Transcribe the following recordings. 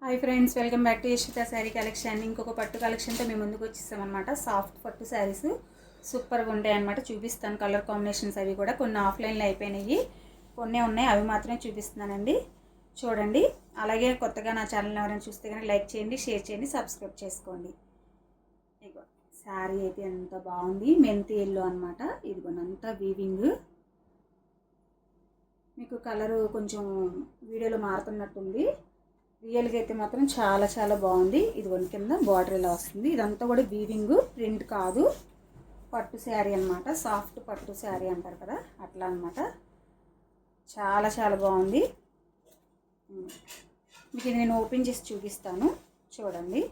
Hi friends, welcome back to Yashwitha sari collection. ఇంకొక పట్టు కలెక్షన్తో మేము ముందుకు వచ్చేసామన్నమాట. సాఫ్ట్ పట్టు శారీస్ సూపర్గా ఉంటాయి అన్నమాట. చూపిస్తాను కలర్ కాంబినేషన్స్ అవి కూడా. కొన్ని ఆఫ్లైన్లో అయిపోయినాయి, కొన్ని ఉన్నాయి, అవి మాత్రమే చూపిస్తున్నానండి. చూడండి. అలాగే కొత్తగా నా ఛానల్ ఎవరైనా చూస్తే కానీ లైక్ చేయండి, షేర్ చేయండి, సబ్స్క్రైబ్ చేసుకోండి. ఇగో శారీ అయితే ఎంత బాగుంది, మెంతి ఎల్లో అనమాట. ఇదిగోనంతా వీవింగ్. మీకు కలరు కొంచెం వీడియోలో మారుతున్నట్టుంది, రియల్గా అయితే మాత్రం చాలా చాలా బాగుంది. ఇది కింద బార్డర్ ఇలా వస్తుంది. ఇదంతా కూడా వీవింగ్, ప్రింట్ కాదు, పట్టు శారీ అనమాట. సాఫ్ట్ పట్టు శారీ అంటారు కదా, అట్లా అనమాట. చాలా చాలా బాగుంది. మీకు ఇది నేను ఓపెన్ చేసి చూపిస్తాను, చూడండి.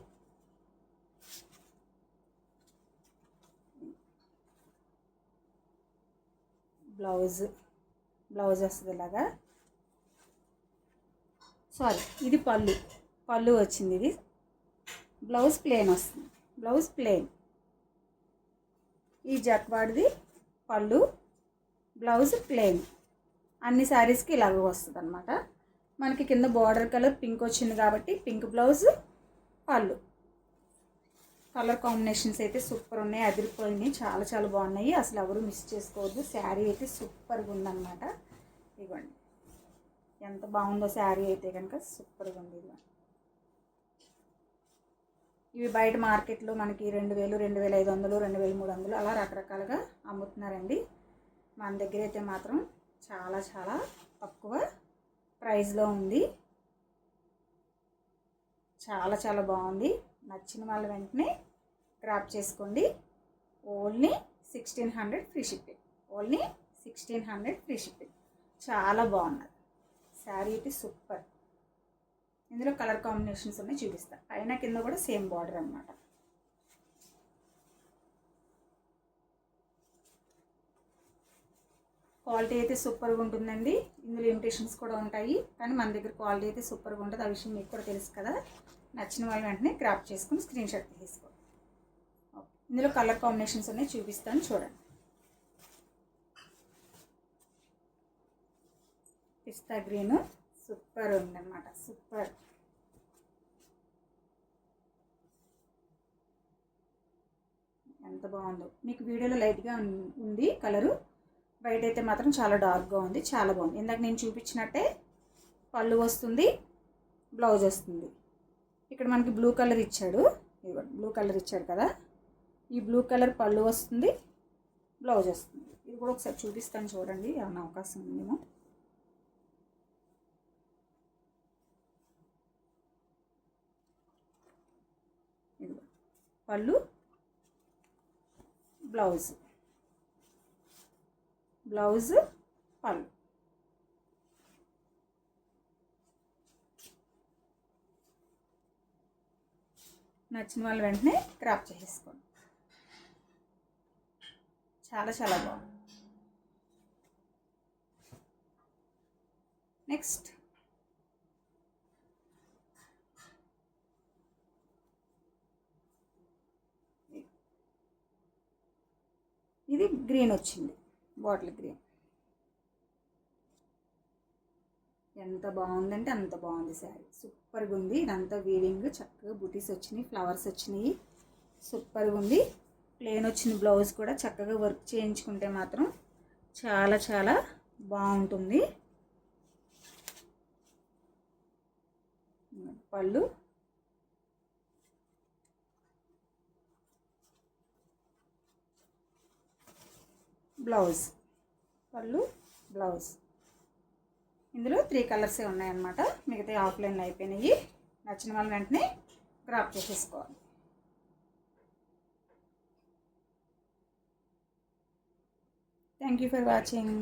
బ్లౌజ్ వస్తుంది ఇలాగా. సారీ, ఇది పళ్ళు వచ్చింది. ఇది బ్లౌజ్ ప్లెయిన్ వస్తుంది. Blouse plain. ఈ జక్వాడ్ది పళ్ళు, బ్లౌజ్ ప్లెయిన్. అన్ని శారీస్కి ఇలాగ వస్తుంది అనమాట. మనకి కింద బార్డర్ కలర్ పింక్ వచ్చింది కాబట్టి పింక్ బ్లౌజ్, పళ్ళు. కలర్ కాంబినేషన్స్ అయితే సూపర్ ఉన్నాయి, అదిరిపోయినాయి, చాలా చాలా బాగున్నాయి. అసలు ఎవరు మిస్ చేసుకోవద్దు. శారీ అయితే సూపర్గా ఉందన్నమాట. ఇవ్వండి ఎంత బాగుందో శారీ అయితే కనుక, సూపర్గా ఉంది. ఇవి బయట మార్కెట్లో మనకి 2000, 2500, 2300 అలా రకరకాలుగా అమ్ముతున్నారండి. మన దగ్గర అయితే మాత్రం చాలా చాలా తక్కువ ప్రైస్లో ఉంది. చాలా చాలా బాగుంది. నచ్చిన వాళ్ళు వెంటనే గ్రాప్ చేసుకోండి. Only 1600 free shipping. Only 1600 free shipping. చాలా బాగున్నది శారీ అయితే, సూపర్. ఇందులో కలర్ కాంబినేషన్స్ ఉన్నాయి, చూపిస్తాను. పైన కింద కూడా సేమ్ బార్డర్ అనమాట. క్వాలిటీ అయితే సూపర్గా ఉంటుందండి. ఇందులో ఇమిటేషన్స్ కూడా ఉంటాయి, కానీ మన దగ్గర క్వాలిటీ అయితే సూపర్గా ఉంటుంది. ఆ విషయం మీకు కూడా తెలుసు కదా. నచ్చిన వాళ్ళు వెంటనే క్రాప్ చేసుకుని స్క్రీన్ షాట్ తీసుకోండి. ఇందులో కలర్ కాంబినేషన్స్ ఉన్నాయి, చూపిస్తాను, చూడండి. పిస్తా గ్రీన్ సూపర్ ఉందన్నమాట, సూపర్. ఎంత బాగుందో. మీకు వీడియోలో లైట్గా ఉంది కలరు, బయట అయితే మాత్రం చాలా డార్క్గా ఉంది, చాలా బాగుంది. ఇందాక నేను చూపించినట్టే పళ్ళు వస్తుంది, బ్లౌజ్ వస్తుంది. ఇక్కడ మనకి బ్లూ కలర్ ఇచ్చాడు, ఇదిగోండి బ్లూ కలర్ ఇచ్చాడు కదా. ఈ బ్లూ కలర్ పళ్ళు వస్తుంది, బ్లౌజ్ వస్తుంది. ఇది కూడా ఒకసారి చూపిస్తాను, చూడండి. ఏమన్నా అవకాశం ఉందేమో. ఇదిగో పళ్ళు, బ్లౌజ్ పళ్ళు. నచ్చిన వాళ్ళు వెంటనే క్రాప్ చేసేసుకోండి. చాలా చాలా బాగుంది. నెక్స్ట్ ఇది గ్రీన్ వచ్చింది, బాటిల్ గ్రీన్. ఎంత బాగుందంటే అంత బాగుంది శారీ, సూపర్గా ఉంది. ఇదంతా వీవింగ్, చక్కగా బుటీస్ వచ్చినాయి, ఫ్లవర్స్ వచ్చినాయి, సూపర్గా ఉంది. ప్లెయిన్ వచ్చింది. బ్లౌజ్ కూడా చక్కగా వర్క్ చేయించుకుంటే మాత్రం చాలా చాలా బాగుంటుంది. పళ్ళు, బ్లౌజ్, పళ్ళు, బ్లౌజ్. ఇందులో 3 కలర్సే ఉన్నాయన్నమాట. మిగతా ఆఫ్లైన్లో అయిపోయినాయి. నచ్చిన వాళ్ళు వెంటనే గ్రాప్ చేసేసుకోవాలి. Thank you for watching.